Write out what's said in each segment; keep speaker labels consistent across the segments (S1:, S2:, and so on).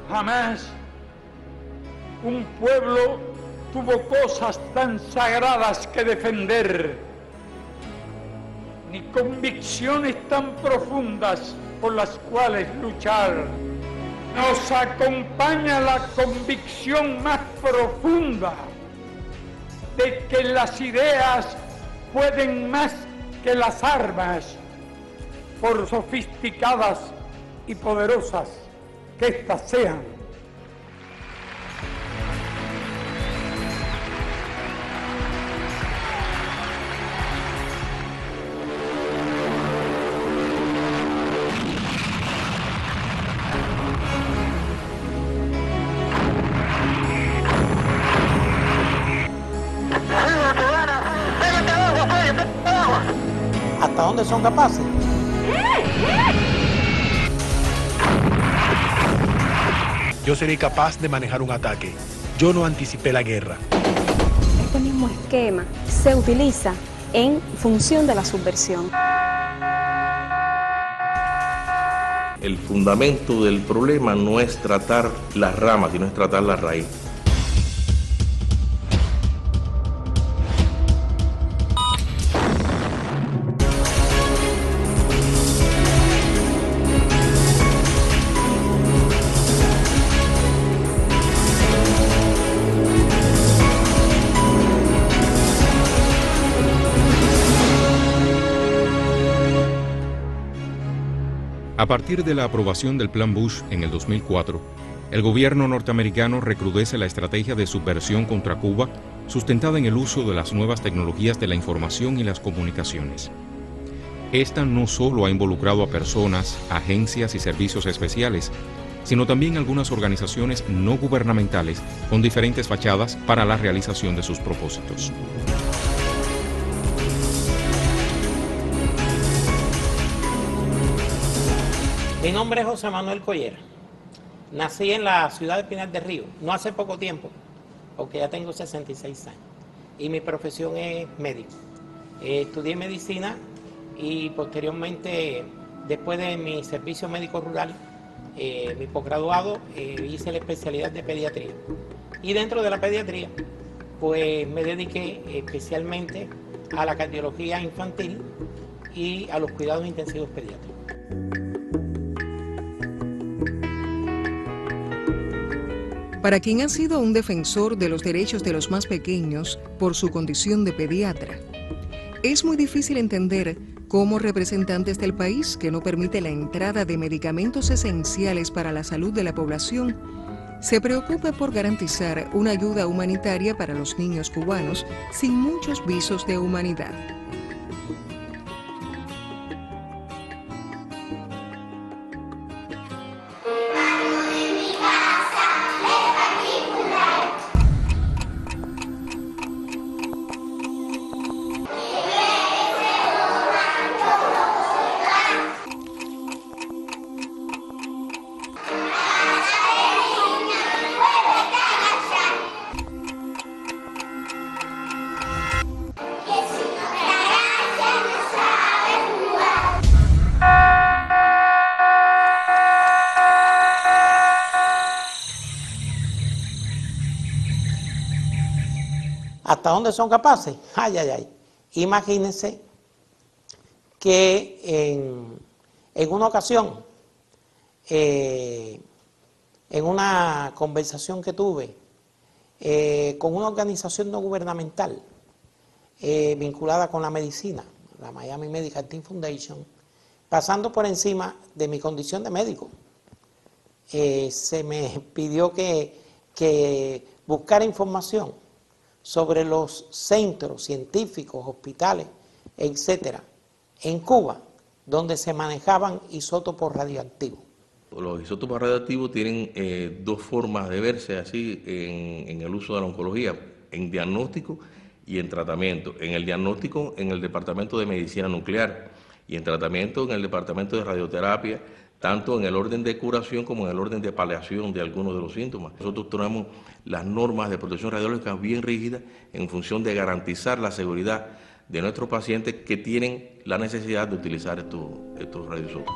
S1: Jamás un pueblo tuvo cosas tan sagradas que defender, ni convicciones tan profundas por las cuales luchar. Nos acompaña la convicción más profunda de que las ideas pueden más que las armas, por sofisticadas y poderosas que éstas sean.
S2: ¿Hasta dónde son capaces?
S3: Yo seré capaz de manejar un ataque. Yo no anticipé la guerra.
S4: Este mismo esquema se utiliza en función de la subversión.
S5: El fundamento del problema no es tratar las ramas, sino es tratar la raíz.
S6: A partir de la aprobación del Plan Bush en el 2004, el gobierno norteamericano recrudece la estrategia de subversión contra Cuba, sustentada en el uso de las nuevas tecnologías de la información y las comunicaciones. Esta no solo ha involucrado a personas, agencias y servicios especiales, sino también algunas organizaciones no gubernamentales con diferentes fachadas para la realización de sus propósitos.
S2: Mi nombre es José Manuel Collera. Nací en la ciudad de Pinar del Río, no hace poco tiempo, porque ya tengo 66 años. Y mi profesión es médico. Estudié medicina y posteriormente, después de mi servicio médico rural, mi posgraduado, hice la especialidad de pediatría. Y dentro de la pediatría, pues me dediqué especialmente a la cardiología infantil y a los cuidados intensivos pediátricos.
S7: Para quien ha sido un defensor de los derechos de los más pequeños por su condición de pediatra, es muy difícil entender cómo representantes del país que no permite la entrada de medicamentos esenciales para la salud de la población se preocupe por garantizar una ayuda humanitaria para los niños cubanos sin muchos visos de humanidad.
S2: ¿Hasta dónde son capaces? Ay, ay, ay. Imagínense que en una ocasión, en una conversación que tuve con una organización no gubernamental vinculada con la medicina, la Miami Medical Team Foundation, pasando por encima de mi condición de médico, se me pidió que buscara información sobre los centros científicos, hospitales, etcétera, en Cuba, donde se manejaban isótopos radioactivos.
S5: Los isótopos radioactivos tienen dos formas de verse así en el uso de la oncología, en diagnóstico y en tratamiento. En el diagnóstico, en el departamento de medicina nuclear, y en tratamiento, en el departamento de radioterapia, tanto en el orden de curación como en el orden de paliación de algunos de los síntomas. Nosotros tenemos las normas de protección radiológica bien rígidas en función de garantizar la seguridad de nuestros pacientes que tienen la necesidad de utilizar estos radioisótopos.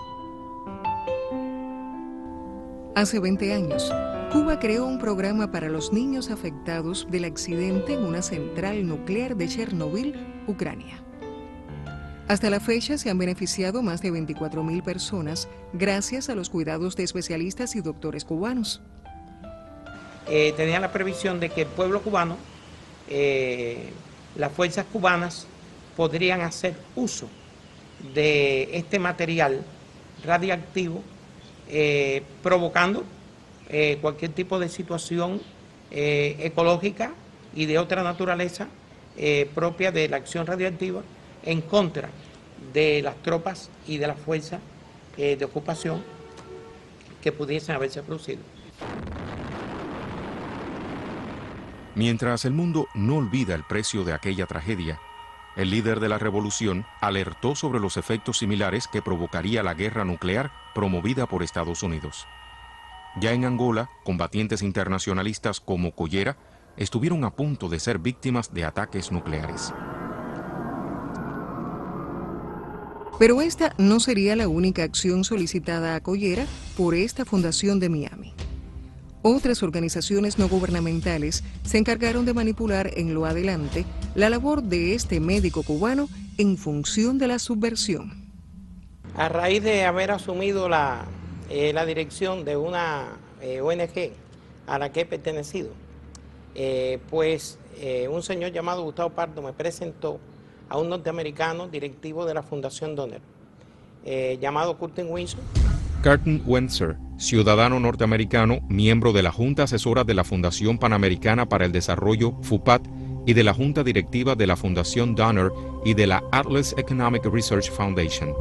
S7: Hace 20 años, Cuba creó un programa para los niños afectados del accidente en una central nuclear de Chernobyl, Ucrania. Hasta la fecha se han beneficiado más de 24.000 personas gracias a los cuidados de especialistas y doctores cubanos.
S2: Tenía la previsión de que el pueblo cubano, las fuerzas cubanas, podrían hacer uso de este material radiactivo, provocando cualquier tipo de situación ecológica y de otra naturaleza propia de la acción radiactiva en contra de las tropas y de las fuerzas de ocupación que pudiesen haberse producido.
S6: Mientras el mundo no olvida el precio de aquella tragedia, el líder de la revolución alertó sobre los efectos similares que provocaría la guerra nuclear promovida por Estados Unidos. Ya en Angola, combatientes internacionalistas como Collera estuvieron a punto de ser víctimas de ataques nucleares.
S7: Pero esta no sería la única acción solicitada a Collera por esta fundación de Miami. Otras organizaciones no gubernamentales se encargaron de manipular en lo adelante la labor de este médico cubano en función de la subversión.
S2: A raíz de haber asumido la dirección de una ONG a la que he pertenecido, un señor llamado Gustavo Pardo me presentó a un norteamericano directivo de la Fundación Donner, llamado Curtin Windsor.
S6: Curtin Windsor, ciudadano norteamericano, miembro de la Junta Asesora de la Fundación Panamericana para el Desarrollo, FUPAD, y de la Junta Directiva de la Fundación Donner y de la Atlas Economic Research Foundation.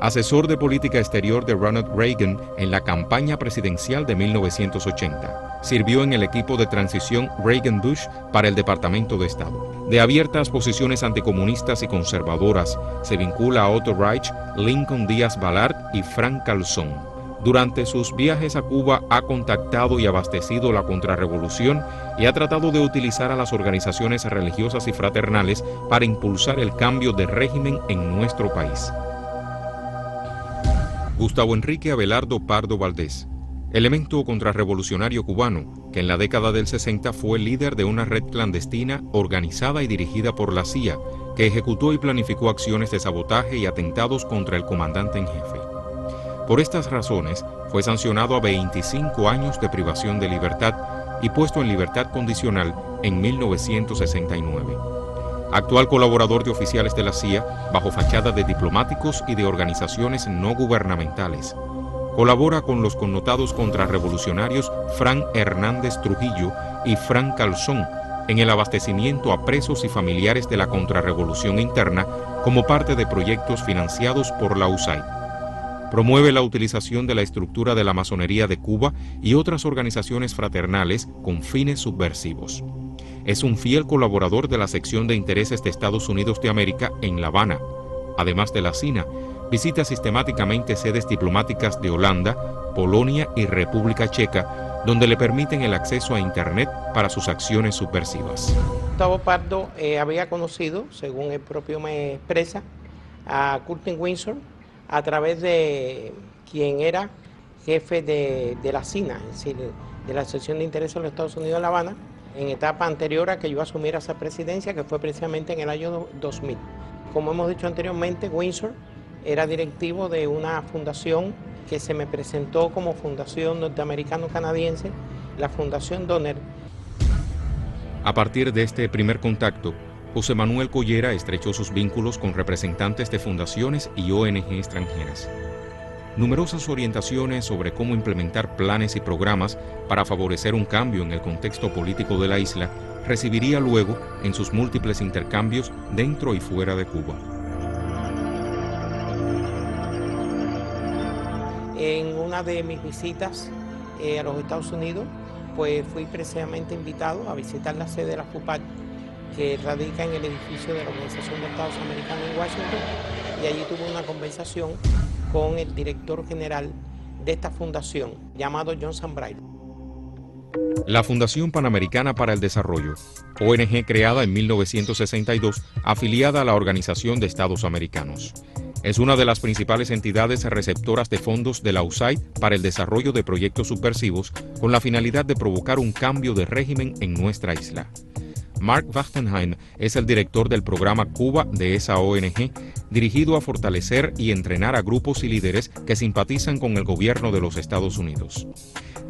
S6: Asesor de política exterior de Ronald Reagan en la campaña presidencial de 1980. Sirvió en el equipo de transición Reagan-Bush para el Departamento de Estado. De abiertas posiciones anticomunistas y conservadoras, se vincula a Otto Reich, Lincoln Díaz Balart y Frank Calzón. Durante sus viajes a Cuba ha contactado y abastecido la contrarrevolución y ha tratado de utilizar a las organizaciones religiosas y fraternales para impulsar el cambio de régimen en nuestro país. Gustavo Enrique Abelardo Pardo Valdés, elemento contrarrevolucionario cubano que en la década del 60 fue líder de una red clandestina organizada y dirigida por la CIA que ejecutó y planificó acciones de sabotaje y atentados contra el comandante en jefe. Por estas razones fue sancionado a 25 años de privación de libertad y puesto en libertad condicional en 1969. Actual colaborador de oficiales de la CIA bajo fachada de diplomáticos y de organizaciones no gubernamentales. Colabora con los connotados contrarrevolucionarios Fran Hernández Trujillo y Fran Calzón en el abastecimiento a presos y familiares de la contrarrevolución interna como parte de proyectos financiados por la USAID. Promueve la utilización de la estructura de la masonería de Cuba y otras organizaciones fraternales con fines subversivos. Es un fiel colaborador de la sección de intereses de Estados Unidos de América en La Habana. Además de la CINA, visita sistemáticamente sedes diplomáticas de Holanda, Polonia y República Checa, donde le permiten el acceso a Internet para sus acciones subversivas.
S2: Gustavo Pardo había conocido, según él propio me expresa, a Curtin Windsor a través de quien era jefe de la CINA, es decir, de la sección de intereses de los Estados Unidos en La Habana, en etapa anterior a que yo asumiera esa presidencia, que fue precisamente en el año 2000. Como hemos dicho anteriormente, Windsor era directivo de una fundación que se me presentó como fundación norteamericano-canadiense, la Fundación Donner.
S6: A partir de este primer contacto, José Manuel Collera estrechó sus vínculos con representantes de fundaciones y ONG extranjeras. Numerosas orientaciones sobre cómo implementar planes y programas para favorecer un cambio en el contexto político de la isla recibiría luego en sus múltiples intercambios dentro y fuera de Cuba.
S2: En una de mis visitas a los Estados Unidos, pues fui precisamente invitado a visitar la sede de la FUPAD, que radica en el edificio de la Organización de Estados Americanos en Washington, y allí tuve una conversación con el director general de esta fundación, llamado John Sambrailo.
S6: La Fundación Panamericana para el Desarrollo, ONG creada en 1962, afiliada a la Organización de Estados Americanos. Es una de las principales entidades receptoras de fondos de la USAID para el desarrollo de proyectos subversivos con la finalidad de provocar un cambio de régimen en nuestra isla. Mark Wachtenheim es el director del programa Cuba de esa ONG, dirigido a fortalecer y entrenar a grupos y líderes que simpatizan con el gobierno de los Estados Unidos.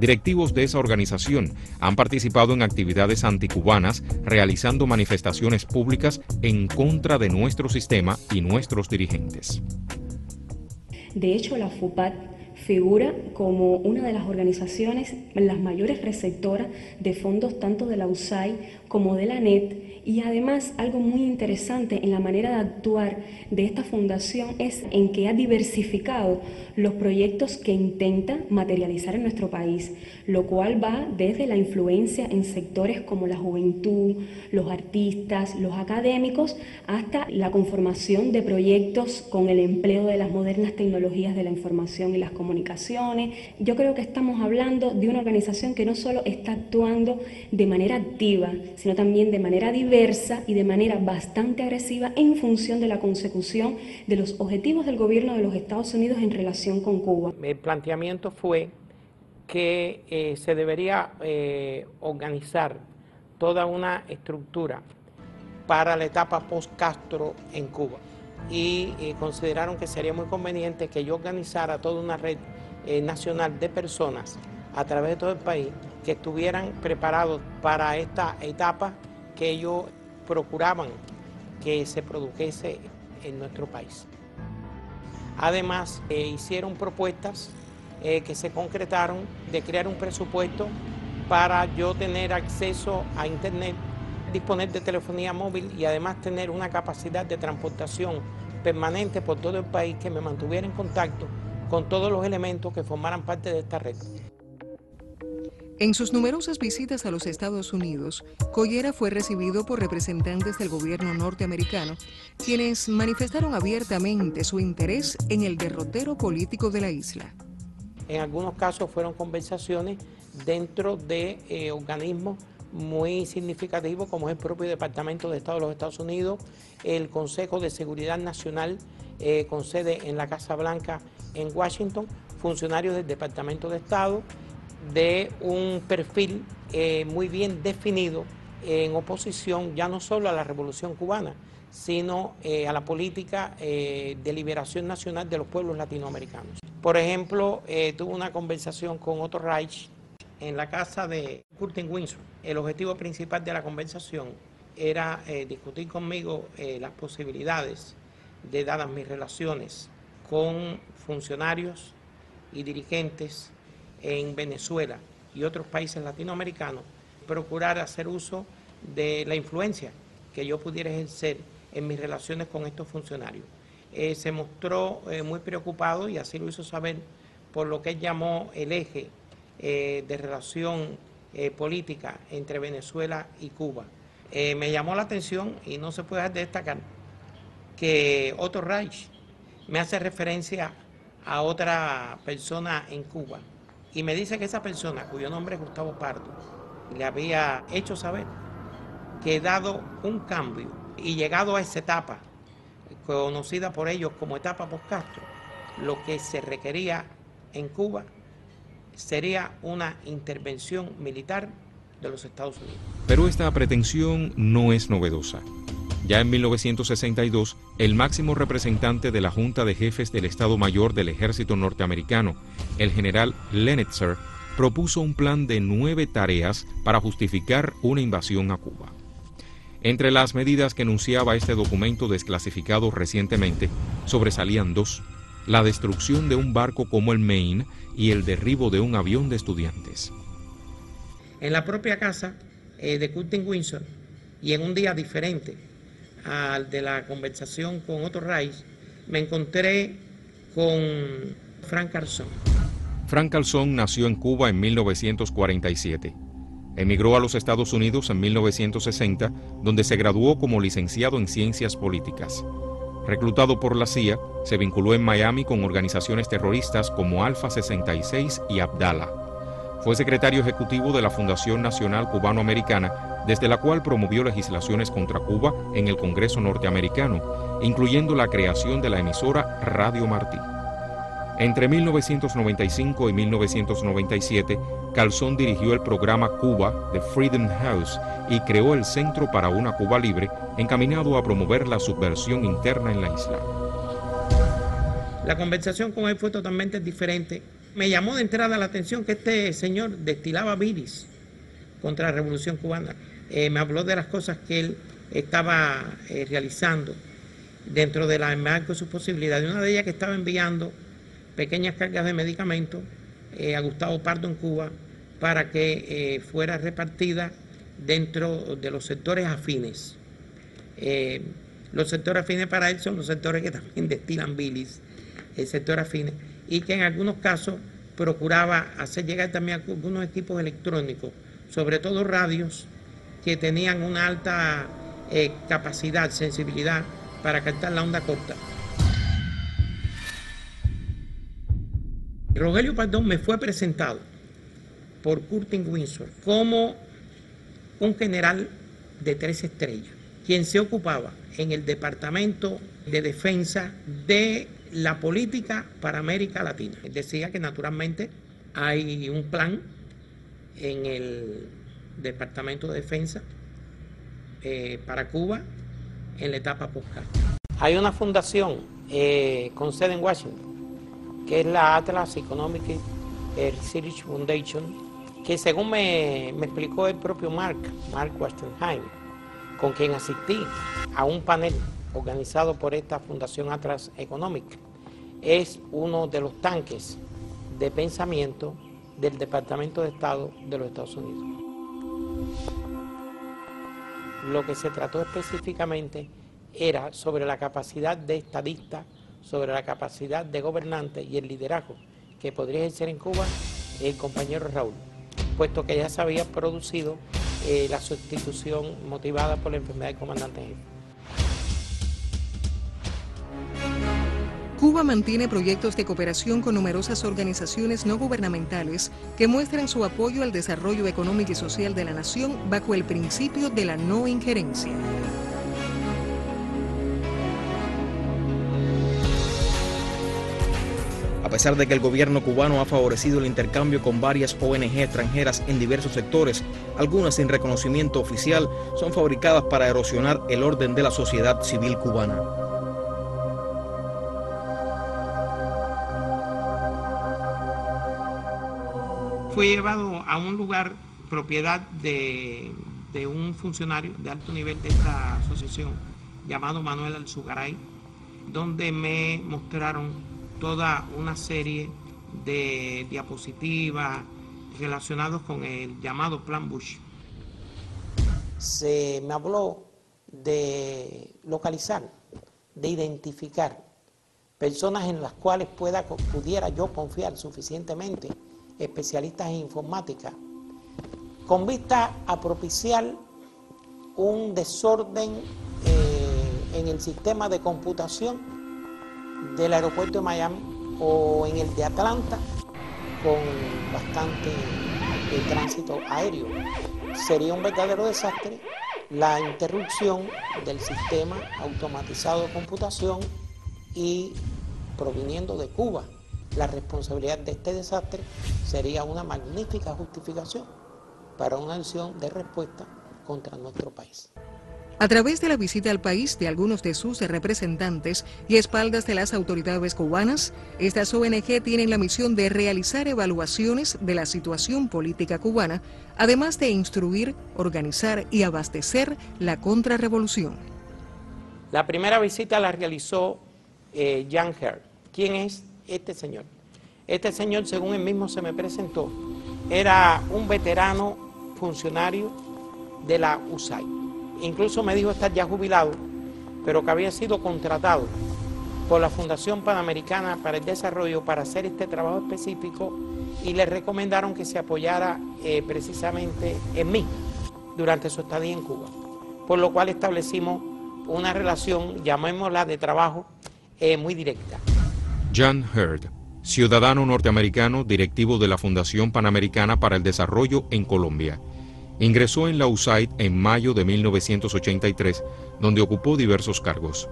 S6: Directivos de esa organización han participado en actividades anticubanas, realizando manifestaciones públicas en contra de nuestro sistema y nuestros dirigentes.
S4: De hecho, la FUPAD figura como una de las organizaciones, las mayores receptoras de fondos tanto de la USAID como de la ANET, y además algo muy interesante en la manera de actuar de esta fundación es en que ha diversificado los proyectos que intenta materializar en nuestro país, lo cual va desde la influencia en sectores como la juventud, los artistas, los académicos, hasta la conformación de proyectos con el empleo de las modernas tecnologías de la información y las comunicaciones. Yo creo que estamos hablando de una organización que no solo está actuando de manera activa, sino también de manera diversa y de manera bastante agresiva en función de la consecución de los objetivos del gobierno de los Estados Unidos en relación con Cuba.
S2: El planteamiento fue que se debería organizar toda una estructura para la etapa post-Castro en Cuba y consideraron que sería muy conveniente que yo organizara toda una red nacional de personas a través de todo el país que estuvieran preparados para esta etapa que ellos procuraban que se produjese en nuestro país. Además, hicieron propuestas que se concretaron de crear un presupuesto para yo tener acceso a Internet, disponer de telefonía móvil y además tener una capacidad de transportación permanente por todo el país que me mantuviera en contacto con todos los elementos que formaran parte de esta red.
S7: En sus numerosas visitas a los Estados Unidos, Collera fue recibido por representantes del gobierno norteamericano, quienes manifestaron abiertamente su interés en el derrotero político de la isla.
S2: En algunos casos fueron conversaciones dentro de organismos muy significativos como es el propio Departamento de Estado de los Estados Unidos, el Consejo de Seguridad Nacional con sede en la Casa Blanca en Washington, funcionarios del Departamento de Estado, de un perfil muy bien definido en oposición ya no solo a la Revolución Cubana, sino a la política de liberación nacional de los pueblos latinoamericanos. Por ejemplo, tuve una conversación con Otto Reich en la casa de Curtin Windsor. El objetivo principal de la conversación era discutir conmigo las posibilidades de, dadas mis relaciones con funcionarios y dirigentes en Venezuela y otros países latinoamericanos, procurar hacer uso de la influencia que yo pudiera ejercer en mis relaciones con estos funcionarios. Se mostró muy preocupado y así lo hizo saber por lo que él llamó el eje de relación política entre Venezuela y Cuba. Me llamó la atención y no se puede dejar de destacar que Otto Reich me hace referencia a otra persona en Cuba y me dice que esa persona, cuyo nombre es Gustavo Pardo, le había hecho saber que dado un cambio y llegado a esa etapa, conocida por ellos como etapa post-Castro, lo que se requería en Cuba sería una intervención militar de los Estados Unidos.
S6: Pero esta pretensión no es novedosa. Ya en 1962, el máximo representante de la Junta de Jefes del Estado Mayor del Ejército norteamericano, el general Lenitzer, propuso un plan de 9 tareas para justificar una invasión a Cuba. Entre las medidas que enunciaba este documento desclasificado recientemente, sobresalían 2, la destrucción de un barco como el Maine y el derribo de un avión de estudiantes.
S2: En la propia casa de Curtin Windsor, y en un día diferente al de la conversación con Otto Reich, me encontré con Frank Calzón.
S6: Frank Calzón nació en Cuba en 1947. Emigró a los Estados Unidos en 1960, donde se graduó como licenciado en Ciencias Políticas. Reclutado por la CIA, se vinculó en Miami con organizaciones terroristas como Alfa 66 y Abdala. Fue secretario ejecutivo de la Fundación Nacional Cubano-Americana, desde la cual promovió legislaciones contra Cuba en el Congreso norteamericano incluyendo la creación de la emisora Radio Martí. Entre 1995 y 1997, Calzón dirigió el programa Cuba de Freedom House y creó el Centro para una Cuba Libre, encaminado a promover la subversión interna en la isla.
S2: La conversación con él fue totalmente diferente. Me llamó de entrada la atención que este señor destilaba bilis contra la Revolución Cubana. Me habló de las cosas que él estaba realizando dentro de la marco de sus posibilidades. Una de ellas que estaba enviando pequeñas cargas de medicamentos a Gustavo Pardo en Cuba para que fuera repartida dentro de los sectores afines. Los sectores afines para él son los sectores que también destilan bilis, el sector afines, y que en algunos casos procuraba hacer llegar también algunos equipos electrónicos, sobre todo radios que tenían una alta capacidad, sensibilidad para captar la onda corta. Rogelio Pardón me fue presentado por Curtin Windsor como un general de 3 estrellas, quien se ocupaba en el Departamento de Defensa de la política para América Latina. Él decía que naturalmente hay un plan en el Departamento de Defensa para Cuba en la etapa post-Castro. Hay una fundación con sede en Washington, que es la Atlas Economic Research Foundation, que según me explicó el propio Mark Westenheim, con quien asistí a un panel organizado por esta Fundación Atlas Economic, es uno de los tanques de pensamiento del Departamento de Estado de los Estados Unidos. Lo que se trató específicamente era sobre la capacidad de estadista, sobre la capacidad de gobernante y el liderazgo que podría ejercer en Cuba el compañero Raúl, puesto que ya se había producido la sustitución motivada por la enfermedad del comandante en jefe.
S7: Cuba mantiene proyectos de cooperación con numerosas organizaciones no gubernamentales que muestran su apoyo al desarrollo económico y social de la nación bajo el principio de la no injerencia.
S8: A pesar de que el gobierno cubano ha favorecido el intercambio con varias ONG extranjeras en diversos sectores, algunas sin reconocimiento oficial son fabricadas para erosionar el orden de la sociedad civil cubana.
S2: Fue llevado a un lugar propiedad de un funcionario de alto nivel de esta asociación llamado Manuel Alzugaray, donde me mostraron toda una serie de diapositivas relacionados con el llamado Plan Bush. Se me habló de localizar, de identificar personas en las cuales pudiera yo confiar suficientemente, especialistas en informática, con vista a propiciar un desorden en el sistema de computación del aeropuerto de Miami o en el de Atlanta, con bastante tránsito aéreo. Sería un verdadero desastre la interrupción del sistema automatizado de computación y proviniendo de Cuba. La responsabilidad de este desastre sería una magnífica justificación para una acción de respuesta contra nuestro país.
S7: A través de la visita al país de algunos de sus representantes y espaldas de las autoridades cubanas, estas ONG tienen la misión de realizar evaluaciones de la situación política cubana, además de instruir, organizar y abastecer la contrarrevolución.
S2: La primera visita la realizó Jan Heard. ¿Quién es este señor? Este señor, según él mismo se me presentó, era un veterano funcionario de la USAID. Incluso me dijo estar ya jubilado, pero que había sido contratado por la Fundación Panamericana para el Desarrollo para hacer este trabajo específico y le recomendaron que se apoyara precisamente en mí durante su estadía en Cuba. Por lo cual establecimos una relación, llamémosla de trabajo, muy directa.
S6: Jan Heard, ciudadano norteamericano, directivo de la Fundación Panamericana para el Desarrollo en Colombia. Ingresó en la USAID en mayo de 1983, donde ocupó diversos cargos.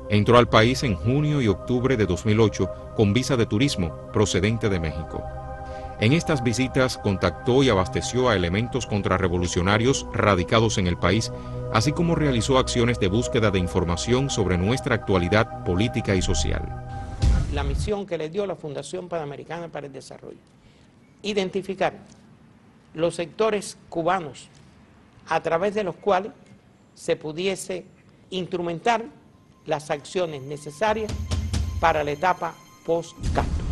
S6: Entró al país en junio y octubre de 2008 con visa de turismo procedente de México. En estas visitas contactó y abasteció a elementos contrarrevolucionarios radicados en el país, así como realizó acciones de búsqueda de información sobre nuestra actualidad política y social.
S2: La misión que le dio la Fundación Panamericana para el Desarrollo: identificar los sectores cubanos a través de los cuales se pudiese instrumentar las acciones necesarias para la etapa post-Castro.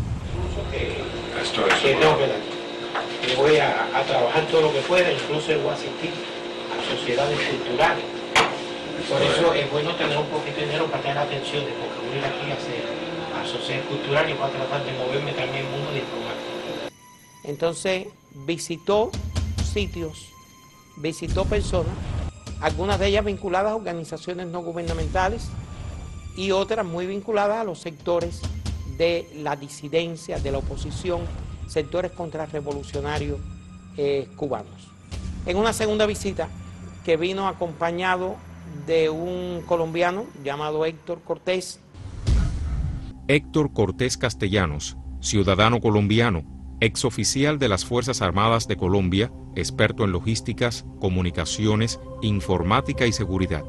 S2: Que voy a trabajar todo lo que pueda, incluso voy a asistir a sociedades culturales. Por eso es bueno tener un poquito de dinero para tener atenciones, porque voy a ir aquí a sociedades culturales y voy a tratar de moverme también en el mundo diplomático. Entonces visitó sitios, visitó personas, algunas de ellas vinculadas a organizaciones no gubernamentales y otras muy vinculadas a los sectores de la disidencia, de la oposición, sectores contrarrevolucionarios cubanos. En una segunda visita, que vino acompañado de un colombiano llamado Héctor Cortés.
S6: Héctor Cortés Castellanos, ciudadano colombiano, exoficial de las Fuerzas Armadas de Colombia, experto en logísticas, comunicaciones, informática y seguridad.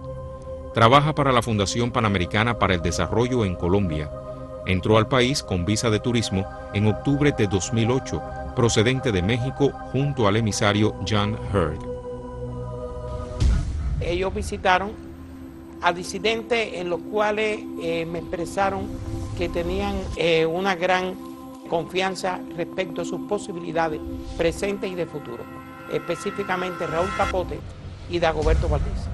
S6: Trabaja para la Fundación Panamericana para el Desarrollo en Colombia. Entró al país con visa de turismo en octubre de 2008, procedente de México, junto al emisario John Hurd.
S2: Ellos visitaron a disidentes en los cuales me expresaron que tenían una gran confianza respecto a sus posibilidades presentes y de futuro, específicamente Raúl Capote y Dagoberto Valdés.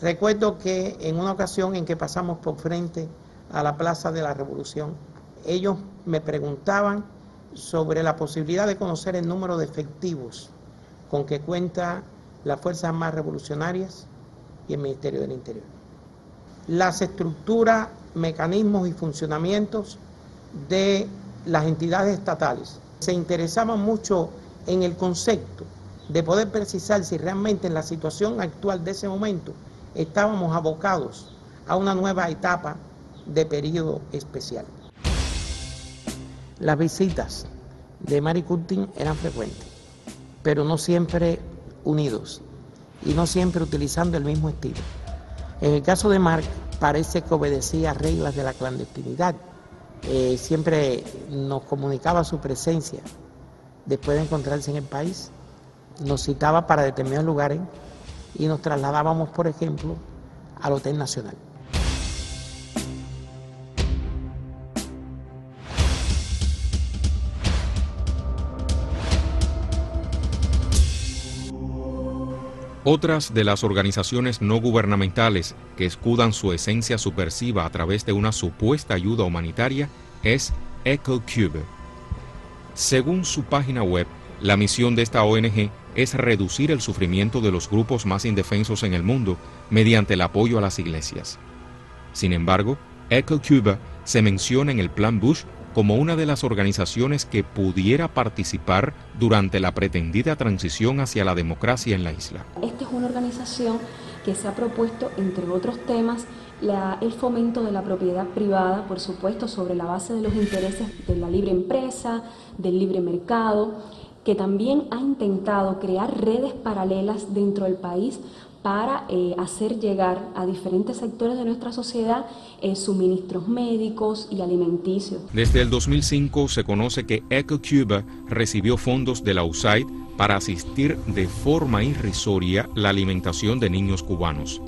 S2: Recuerdo que en una ocasión en que pasamos por frente a la Plaza de la Revolución, ellos me preguntaban sobre la posibilidad de conocer el número de efectivos con que cuenta las Fuerzas Armadas Revolucionarias y el Ministerio del Interior. Las estructuras, mecanismos y funcionamientos de las entidades estatales se interesaban mucho en el concepto de poder precisar si realmente en la situación actual de ese momento estábamos abocados a una nueva etapa de periodo especial. Las visitas de Mary Curtin eran frecuentes, pero no siempre unidos y no siempre utilizando el mismo estilo. En el caso de Mark, parece que obedecía reglas de la clandestinidad. Siempre nos comunicaba su presencia después de encontrarse en el país, nos citaba para determinados lugares y nos trasladábamos, por ejemplo, al Hotel Nacional.
S6: Otras de las organizaciones no gubernamentales que escudan su esencia subversiva a través de una supuesta ayuda humanitaria es EcoCube. Según su página web, la misión de esta ONG es reducir el sufrimiento de los grupos más indefensos en el mundo mediante el apoyo a las iglesias. Sin embargo, EcoCube se menciona en el Plan Bush como una de las organizaciones que pudiera participar durante la pretendida transición hacia la democracia en la isla.
S4: Esta es una organización que se ha propuesto, entre otros temas, el fomento de la propiedad privada, por supuesto, sobre la base de los intereses de la libre empresa, del libre mercado, que también ha intentado crear redes paralelas dentro del país para hacer llegar a diferentes sectores de nuestra sociedad suministros médicos y alimenticios.
S6: Desde el 2005 se conoce que EcoCube recibió fondos de la USAID para asistir de forma irrisoria la alimentación de niños cubanos.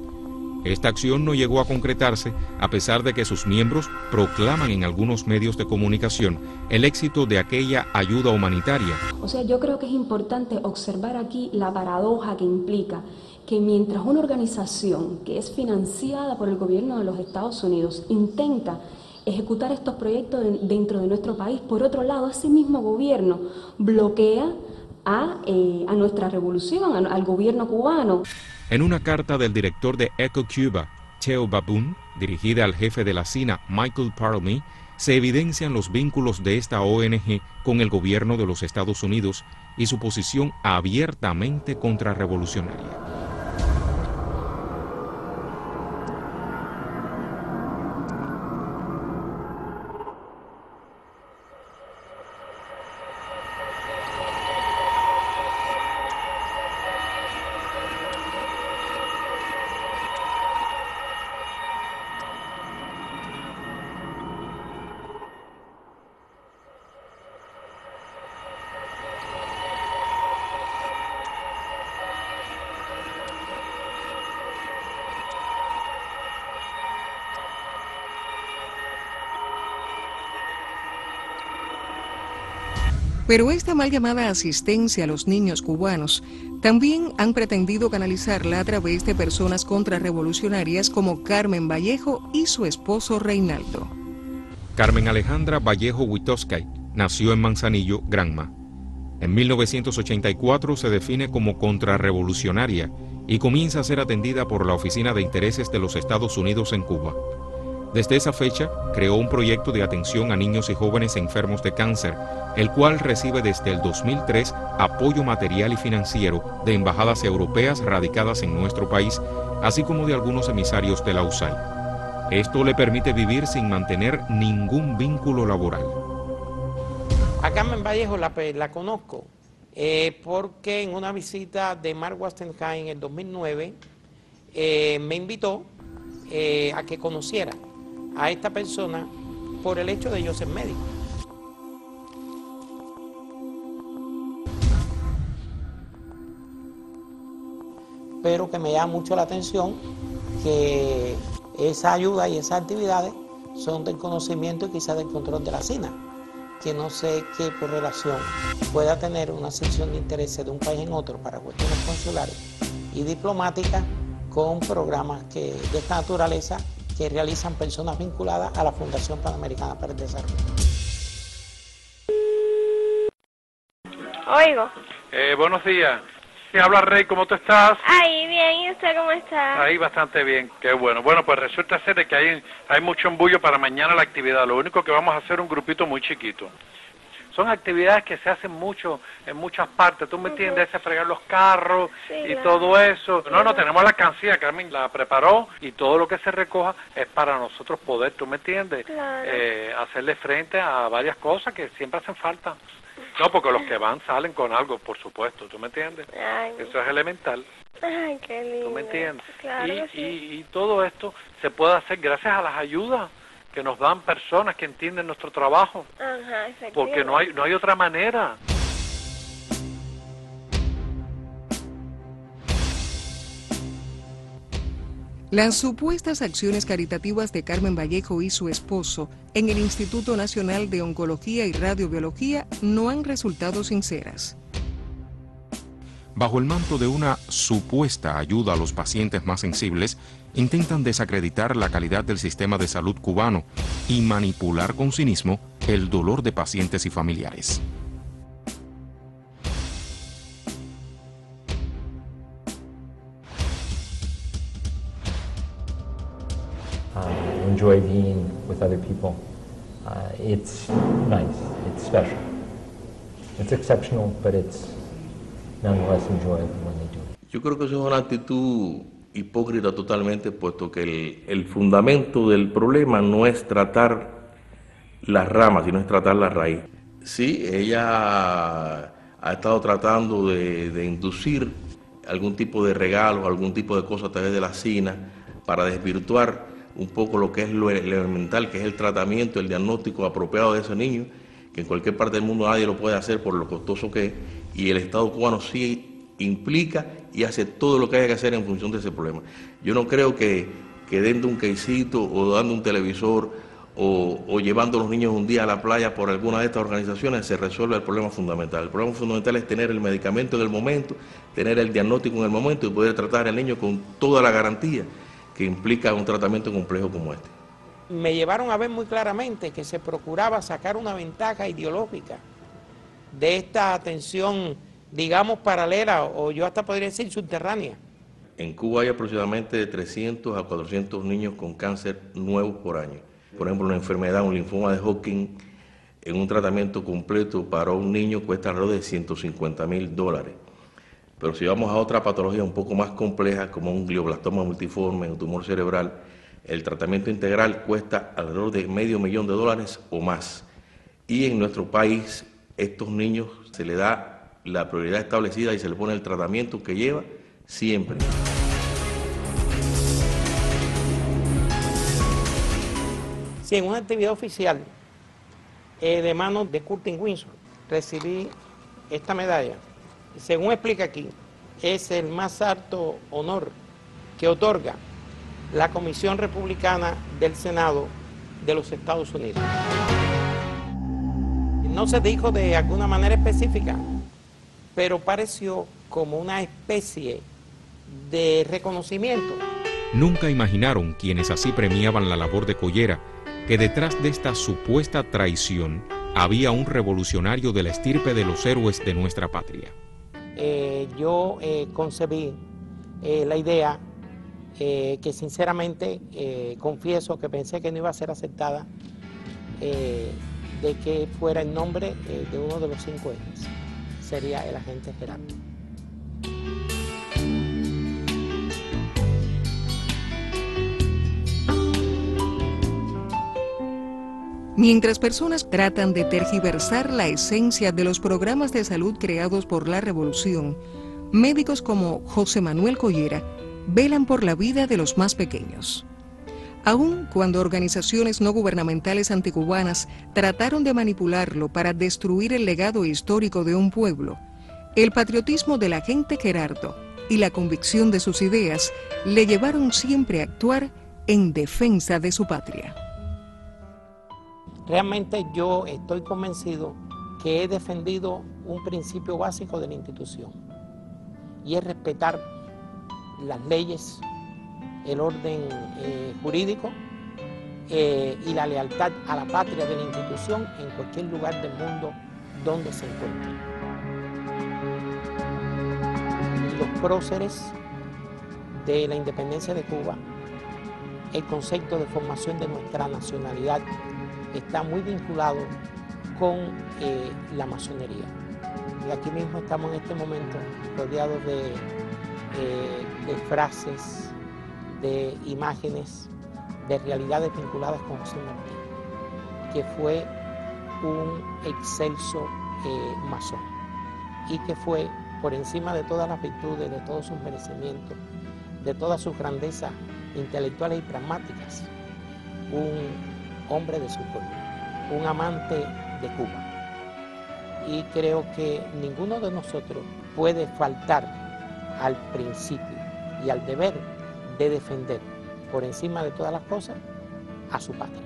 S6: Esta acción no llegó a concretarse a pesar de que sus miembros proclaman en algunos medios de comunicación el éxito de aquella ayuda humanitaria.
S4: O sea, yo creo que es importante observar aquí la paradoja que implica que mientras una organización que es financiada por el gobierno de los Estados Unidos intenta ejecutar estos proyectos dentro de nuestro país, por otro lado, ese mismo gobierno bloquea a nuestra revolución, al gobierno cubano.
S6: En una carta del director de EcoCube, Cheo Baboon, dirigida al jefe de la CINA, Michael Parley, se evidencian los vínculos de esta ONG con el gobierno de los Estados Unidos y su posición abiertamente contrarrevolucionaria.
S7: Pero esta mal llamada asistencia a los niños cubanos también han pretendido canalizarla a través de personas contrarrevolucionarias como Carmen Vallejo y su esposo Reinaldo.
S6: Carmen Alejandra Vallejo Witoskay nació en Manzanillo, Granma. En 1984 se define como contrarrevolucionaria y comienza a ser atendida por la Oficina de Intereses de los Estados Unidos en Cuba. Desde esa fecha, creó un proyecto de atención a niños y jóvenes enfermos de cáncer, el cual recibe desde el 2003 apoyo material y financiero de embajadas europeas radicadas en nuestro país, así como de algunos emisarios de la USAID. Esto le permite vivir sin mantener ningún vínculo laboral.
S2: A Carmen Vallejo la conozco porque en una visita de Mark Wastenheim en el 2009 me invitó a que conociera a esta persona por el hecho de yo ser médico. Pero que me llama mucho la atención que esa ayuda y esas actividades son del conocimiento y quizás del control de la CINA, que no sé qué por relación pueda tener una sección de intereses de un país en otro para cuestiones consulares y diplomáticas con programas de esta naturaleza que realizan personas vinculadas a la Fundación Panamericana para el Desarrollo.
S9: Oigo.
S1: Buenos días. Sí, habla Rey, ¿cómo tú estás?
S9: Ahí, bien, ¿y usted cómo está?
S1: Ahí bastante bien, qué bueno. Bueno, pues resulta ser que hay mucho embullo para mañana la actividad. Lo único que vamos a hacer es un grupito muy chiquito. Son actividades que se hacen mucho en muchas partes, ¿tú me entiendes? Ese fregar los carros y todo eso. No, tenemos la alcancía, Carmen la preparó y todo lo que se recoja es para nosotros poder, ¿tú me entiendes? Hacerle frente a varias cosas que siempre hacen falta. No, porque los que van salen con algo, por supuesto, ¿tú me entiendes?
S9: Ay.
S1: Eso es elemental.
S9: Ay, qué lindo.
S1: ¿Tú me entiendes?
S9: Claro
S1: y todo esto se puede hacer gracias a las ayudas que nos dan personas que entienden nuestro trabajo.
S9: Ajá,
S1: porque no hay otra manera.
S7: Las supuestas acciones caritativas de Carmen Vallejo y su esposo en el Instituto Nacional de Oncología y Radiobiología no han resultado sinceras.
S6: Bajo el manto de una supuesta ayuda a los pacientes más sensibles, intentan desacreditar la calidad del sistema de salud cubano y manipular con cinismo el dolor de pacientes y familiares.
S10: Enjoy being with other people. It's nice, it's special. It's exceptional, but it's nonetheless enjoyable when they do it.
S5: Yo creo que eso es una actitud hipócrita totalmente, puesto que el fundamento del problema no es tratar las ramas, sino es tratar la raíz. Sí, ella ha estado tratando de inducir algún tipo de regalo, algún tipo de cosa a través de la CINA para desvirtuar un poco lo que es lo elemental, que es el tratamiento, el diagnóstico apropiado de ese niño, que en cualquier parte del mundo nadie lo puede hacer por lo costoso que es, y el Estado cubano sí implica y hace todo lo que haya que hacer en función de ese problema. Yo no creo que dando un quesito o dando un televisor o llevando a los niños un día a la playa por alguna de estas organizaciones se resuelva el problema fundamental. El problema fundamental es tener el medicamento en el momento, tener el diagnóstico en el momento y poder tratar al niño con toda la garantía que implica un tratamiento complejo como este.
S2: Me llevaron a ver muy claramente que se procuraba sacar una ventaja ideológica de esta atención, digamos, paralela, o yo hasta podría decir subterránea,
S5: En Cuba hay aproximadamente de 300 a 400 niños con cáncer nuevos por año. Por ejemplo, una enfermedad, un linfoma de Hodgkin, en un tratamiento completo para un niño cuesta alrededor de $150.000. Pero si vamos a otra patología un poco más compleja, como un glioblastoma multiforme, un tumor cerebral, el tratamiento integral cuesta alrededor de $500,000 o más. Y en nuestro país, estos niños se les da la prioridad establecida y se le pone el tratamiento que lleva siempre.
S2: Sí, en una actividad oficial de manos de Curtin Windsor recibí esta medalla. Según explica aquí, es el más alto honor que otorga la Comisión Republicana del Senado de los Estados Unidos. No se dijo de alguna manera específica, pero pareció como una especie de reconocimiento.
S6: Nunca imaginaron quienes así premiaban la labor de Collera que detrás de esta supuesta traición había un revolucionario de la estirpe de los héroes de nuestra patria.
S2: Yo concebí la idea que sinceramente confieso que pensé que no iba a ser aceptada, de que fuera el nombre de uno de los 5 ejes, sería el agente Gerardo.
S7: Mientras personas tratan de tergiversar la esencia de los programas de salud creados por la revolución, médicos como José Manuel Collera velan por la vida de los más pequeños. Aun cuando organizaciones no gubernamentales anticubanas trataron de manipularlo para destruir el legado histórico de un pueblo, el patriotismo del agente Gerardo y la convicción de sus ideas le llevaron siempre a actuar en defensa de su patria.
S2: Realmente yo estoy convencido que he defendido un principio básico de la institución, y es respetar las leyes, el orden jurídico y la lealtad a la patria de la institución en cualquier lugar del mundo donde se encuentre. Los próceres de la independencia de Cuba, el concepto de formación de nuestra nacionalidad está muy vinculado con la masonería. Y aquí mismo estamos en este momento rodeados de frases, de imágenes, de realidades vinculadas con José Martí, que fue un excelso masón y que fue, por encima de todas las virtudes, de todos sus merecimientos, de todas sus grandezas intelectuales y pragmáticas, un hombre de su pueblo, un amante de Cuba. Y creo que ninguno de nosotros puede faltar al principio y al deber de defender por encima de todas las cosas a su patria.